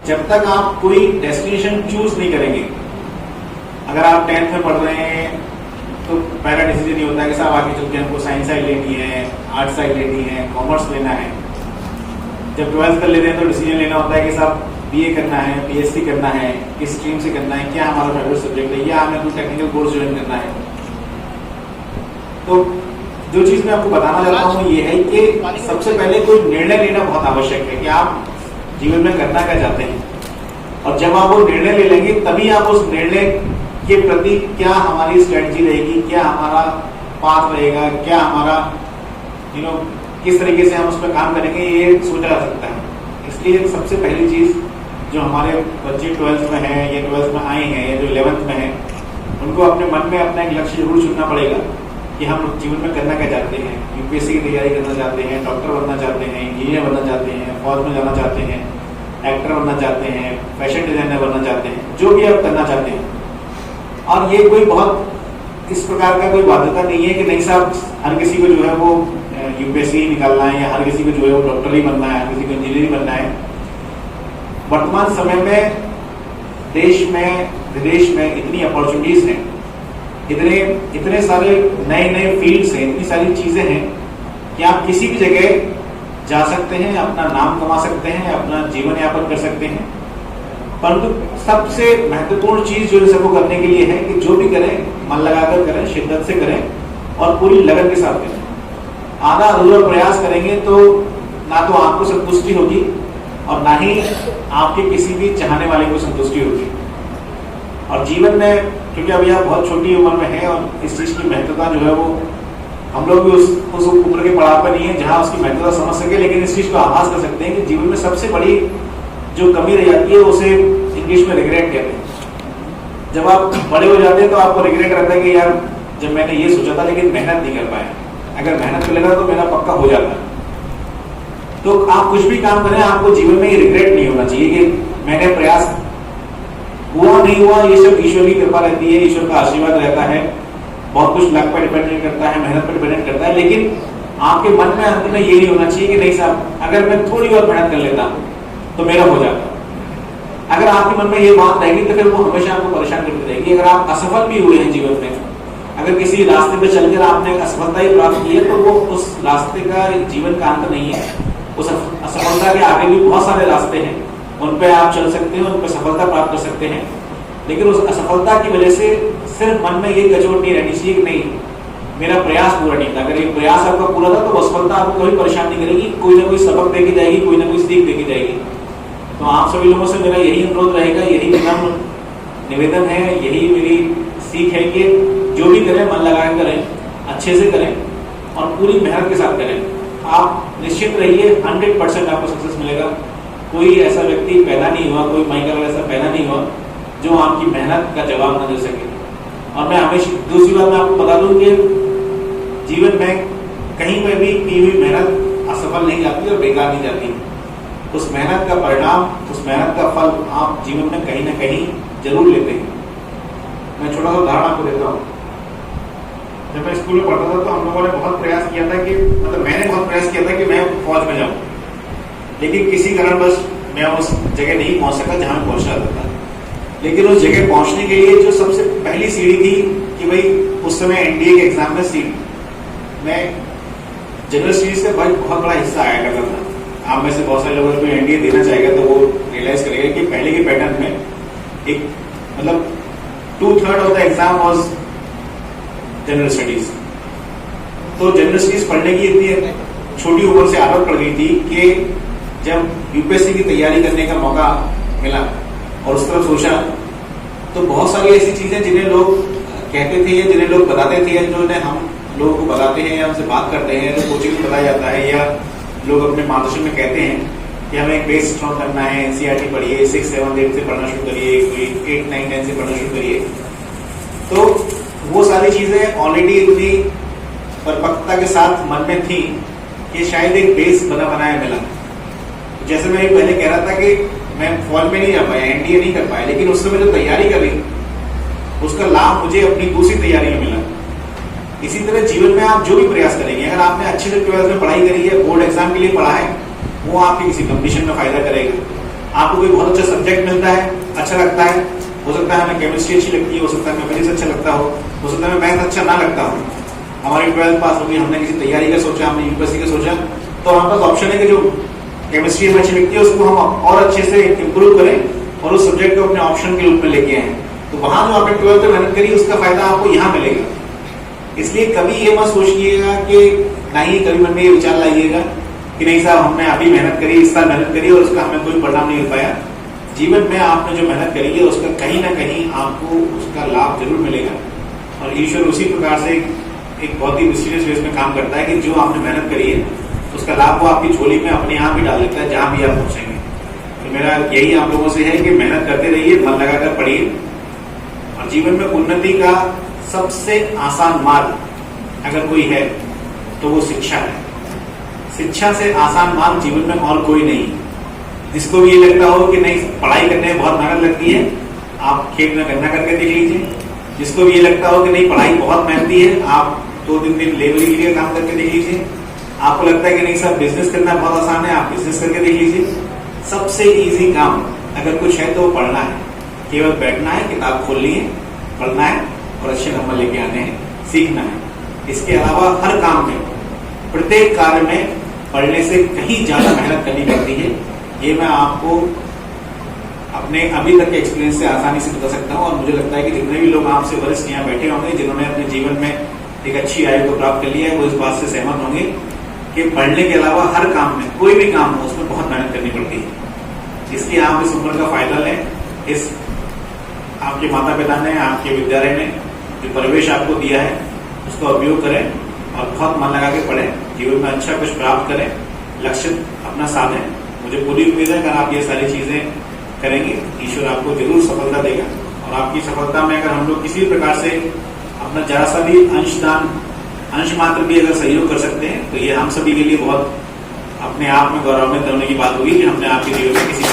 जब तक आप कोई डेस्टिनेशन चूज नहीं करेंगे, अगर आप 10th में पढ़ रहे हैं तो पहला डिसीजन ये होता है कि साहब आगे चल के हमको साइंस साइड लेनी है, आर्ट साइड लेनी है, कॉमर्स लेना है। जब 12th कर लेते हैं तो डिसीजन लेना होता है कि साहब बीए करना है, पीएचडी करना है, किस स्ट्रीम से करना है, क्या हमारा फेवरेट सब्जेक्ट है, या हमें कोई टेक्निकल कोर्स ज्वाइन करना है। तो जो चीज मैं आपको बताना चाहता हूँ ये है कि सबसे पहले कोई निर्णय लेना बहुत आवश्यक है कि आप जीवन में करना क्या चाहते हैं, और जब आप वो निर्णय ले लेंगे तभी आप उस निर्णय के प्रति क्या हमारी स्ट्रेटजी रहेगी, क्या हमारा पाथ रहेगा, क्या हमारा किस तरीके से हम उस पर काम करेंगे, ये सोचा जा सकता है। इसलिए सबसे पहली चीज जो हमारे बच्चे 12th में हैं या 12th में आए हैं या जो 11th में हैं, उनको अपने मन में अपना एक लक्ष्य जरूर चुनना पड़ेगा कि हम जीवन में करना क्या चाहते हैं। यूपीएससी की तैयारी करना चाहते हैं, डॉक्टर बनना चाहते हैं, इंजीनियर बनना चाहते हैं, फौज में जाना चाहते हैं, एक्टर बनना चाहते हैं, फैशन डिजाइनर बनना चाहते हैं, जो भी आप करना चाहते हैं। और ये कोई बहुत इस प्रकार का कोई बाध्यता नहीं है कि नहीं साहब हर किसी को जो है वो यूपीएससी ही निकालना है, या हर किसी को जो है वो डॉक्टर ही बनना है, हर किसी को इंजीनियर बनना है। वर्तमान समय में देश में विदेश में इतनी अपॉर्चुनिटीज हैं, इतने सारे नए नए फील्ड्स हैं, इतनी सारी चीजें हैं कि आप किसी भी जगह जा सकते हैं, अपना नाम कमा सकते हैं, अपना जीवन यापन कर सकते हैं। परंतु सबसे महत्वपूर्ण चीज जो इन सबको करने के लिए है कि जो भी करें मन लगाकर करें, शिद्दत से करें और पूरी लगन के साथ करें। आधा अधूरा प्रयास करेंगे तो ना तो आपको संतुष्टि होगी और ना ही आपके किसी भी चाहने वाले को संतुष्टि होगी। और जीवन में क्योंकि अभी आप बहुत छोटी उम्र में हैं और इस चीज की महत्वता जो है वो हम लोग भी उस उम्र के पड़ाव पर नहीं है जहां उसकी महत्वता समझ सके, लेकिन इस चीज को आभास कर सकते हैं कि जीवन में सबसे बड़ी जो कमी रह जाती है उसे इंग्लिश में रिग्रेट कहते हैं। जब आप बड़े हो जाते हैं तो आपको रिग्रेट रहता है कि यार जब मैंने ये सोचा था लेकिन मेहनत नहीं कर पाया, अगर मेहनत कर लेता तो मेरा पक्का हो जाता। तो आप कुछ भी काम करें, आपको जीवन में ये रिग्रेट नहीं होना चाहिए कि मैंने प्रयास हुआ नहीं हुआ, ये सब ईश्वर की कृपा रहती है, ईश्वर का आशीर्वाद रहता है, बहुत कुछ लक पर डिपेंड करता है, मेहनत पर डिपेंड करता है। लेकिन आपके मन में अंत में ये नहीं होना चाहिए कि नहीं साहब अगर मैं थोड़ी और मेहनत कर लेता तो मेरा हो जाता। अगर आपके मन में ये बात रहेगी तो फिर वो हमेशा आपको परेशान करती रहेगी। अगर आप असफल भी हुए हैं जीवन में, अगर किसी रास्ते पे चलकर आपने असफलता ही प्राप्त की है तो वो उस रास्ते का जीवन का अंत नहीं है। उस असफलता के आगे भी बहुत सारे रास्ते हैं, उन पे आप चल सकते हैं, उन पे सफलता प्राप्त कर सकते हैं। लेकिन उस असफलता की वजह से सिर्फ मन में ये कचोट नहीं रहनी चाहिए कि नहीं मेरा प्रयास पूरा नहीं था। अगर ये प्रयास आपका पूरा था तो असफलता आपको कभी परेशान नहीं करेगी, कोई ना कोई सबक देके जाएगी, कोई ना कोई सीख देके जाएगी। तो आप सभी लोगों से मेरा यही अनुरोध रहेगा, यही विनम्र निवेदन है, यही मेरी सीख है कि जो भी करें मन लगा कर करें, अच्छे से करें और पूरी मेहनत के साथ करें। आप निश्चित रहिए 100% आपको सक्सेस मिलेगा। कोई ऐसा व्यक्ति पैदा नहीं हुआ, कोई माइकल ऐसा पैदा नहीं हुआ जो आपकी मेहनत का जवाब न दे सके। और मैं हमेशा दूसरी बात मैं आपको बता दूं कि जीवन में कहीं पर भी की हुई मेहनत असफल नहीं जाती और बेकार नहीं जाती। उस मेहनत का परिणाम, उस मेहनत का फल आप जीवन में कहीं ना कहीं जरूर लेते हैं। मैं छोटा सा उदाहरण आपको देता हूँ। जब मैं स्कूल में पढ़ता था तो हम लोगों ने बहुत प्रयास किया था कि मैंने बहुत प्रयास किया था कि मैं फौज में जाऊँ, लेकिन किसी कारण बस मैं उस जगह नहीं पहुंच सका जहां मैं पहुंचना था। लेकिन उस जगह पहुंचने के लिए जो सबसे पहली सीढ़ी थी कि भाई उस समय एनडीए के एग्जाम में सीट, मैं जनरल स्टडीज का बहुत बड़ा हिस्सा आया करता था। आप में से बहुत सारे लोगों को एनडीए देना चाहेगा तो वो रियलाइज करेगा कि पहले के पैटर्न में एक 2/3 of the exam was general studies. तो जनरल स्टडीज पढ़ने की इतनी छोटी उम्र से आदत पड़ गई थी कि जब यूपीएससी की तैयारी करने का मौका मिला और उस तरफ सोचा तो बहुत सारी ऐसी चीजें जिन्हें लोग कहते थे या जिन्हें लोग बताते थे, जो हम लोगों को बताते हैं या उनसे बात करते हैं, जो कोचिंग में बताया जाता है या लोग अपने मार्गदर्शन में कहते हैं कि हमें एक बेस स्ट्रॉन्ग करना है, एनसीईआरटी पढ़िए, 6, 7, 8 से पढ़ना शुरू करिए, 8, 9, 10 से पढ़ना शुरू करिए। तो वो सारी चीजें ऑलरेडी इतनी परिपक्वता के साथ मन में थी कि शायद एक बेस बनाया मिला। जैसे मैं पहले कह रहा था कि मैं फौज में नहीं जा पाया, एनडीए नहीं कर पाया, लेकिन उस समय जो तैयारी करी उसका लाभ मुझे अपनी दूसरी तैयारी में मिला। इसी तरह जीवन में आप जो भी प्रयास करेंगे, अगर आपने अच्छे से 12th में पढ़ाई करी है, बोर्ड एग्जाम के लिए पढ़ा है, वो आपके किसी कंपटीशन में फायदा करेगा। आपको कोई बहुत अच्छा सब्जेक्ट मिलता है, अच्छा लगता है, हो सकता है हमें केमिस्ट्री अच्छी लगती है, हो सकता है हमें फिजिक्स अच्छा लगता हो सकता है हमें मैथ अच्छा ना लगता हो। हमारी 12th पास होगी, हमने किसी तैयारी का सोचा, हमने यूपीएससी का सोचा, तो हमारे पास ऑप्शन है कि जो केमिस्ट्री हमें अच्छी लगती है उसको हम और अच्छे से इम्प्रूव करें और उस सब्जेक्ट को अपने ऑप्शन के रूप में लेके आए। तो वहां जो आपने 12th में मेहनत करी उसका फायदा आपको यहाँ मिलेगा। इसलिए कभी ये मत सोचिएगा कि नहीं, कभी मन में ये विचार लाइएगा कि नहीं साहब हमने अभी मेहनत करी, इस साल मेहनत करी और उसका हमें कोई परिणाम नहीं मिल पाया। जीवन में आपने जो मेहनत करी है उसका कहीं ना कहीं आपको उसका लाभ जरूर मिलेगा। और ईश्वर उसी प्रकार से एक बहुत ही मिस्टीरियस वे में काम करता है कि जो आपने मेहनत करी है उसका लाभ वो आपकी झोली में अपने आप ही डाल देता है जहां भी आप पहुंचेंगे। तो मेरा यही आप लोगों से है कि मेहनत करते रहिए, मन लगाकर पढ़िए और जीवन में उन्नति का सबसे आसान मार्ग अगर कोई है तो वो शिक्षा है। शिक्षा से आसान मार्ग जीवन में और कोई नहीं। जिसको भी ये लगता हो कि नहीं पढ़ाई करने में बहुत मेहनत लगती है, आप खेत में गन्ना करके देख लीजिए। जिसको भी ये लगता हो कि नहीं पढ़ाई बहुत मेहनती है, आप 2-3 दिन लेबरी के लिए काम करके देख लीजिए। आपको लगता है कि नहीं सर बिजनेस करना बहुत आसान है, आप बिजनेस करके देख लीजिए। सबसे इजी काम अगर कुछ है तो वो पढ़ना है। केवल बैठना है, किताब खोलनी है, पढ़ना है और अच्छे नंबर लेके आने हैं, सीखना है। इसके अलावा हर काम में, प्रत्येक कार्य में पढ़ने से कहीं ज्यादा मेहनत करनी पड़ती है। ये मैं आपको अपने अभी तक के एक्सपीरियंस से आसानी से बता सकता हूँ और मुझे लगता है कि जितने भी लोग आपसे वरिष्ठ यहाँ बैठे होंगे जिन्होंने अपने जीवन में एक अच्छी आयु को प्राप्त कर लिया है, वो इस बात से सहमत होंगे कि पढ़ने के अलावा हर काम में, कोई भी काम हो उसमें बहुत मेहनत करनी पड़ती है। इसलिए आप इस उम्र का फायदा लें। इस आपके माता पिता ने, आपके विद्यालय ने जो परिवेश आपको दिया है उसका उपयोग करें और बहुत मन लगा के पढ़ें, जीवन में अच्छा कुछ प्राप्त करें, लक्ष्य अपना साधें। मुझे पूरी उम्मीद है अगर आप ये सारी चीजें करेंगे ईश्वर आपको जरूर सफलता देगा। और आपकी सफलता में अगर हम लोग किसी प्रकार से अपना जरा सा भी अंश मात्र भी अगर सहयोग कर सकते हैं तो ये हम सभी के लिए बहुत अपने आप में गौरवान्वित होने की बात होगी कि हमने आपके जीवन में किसी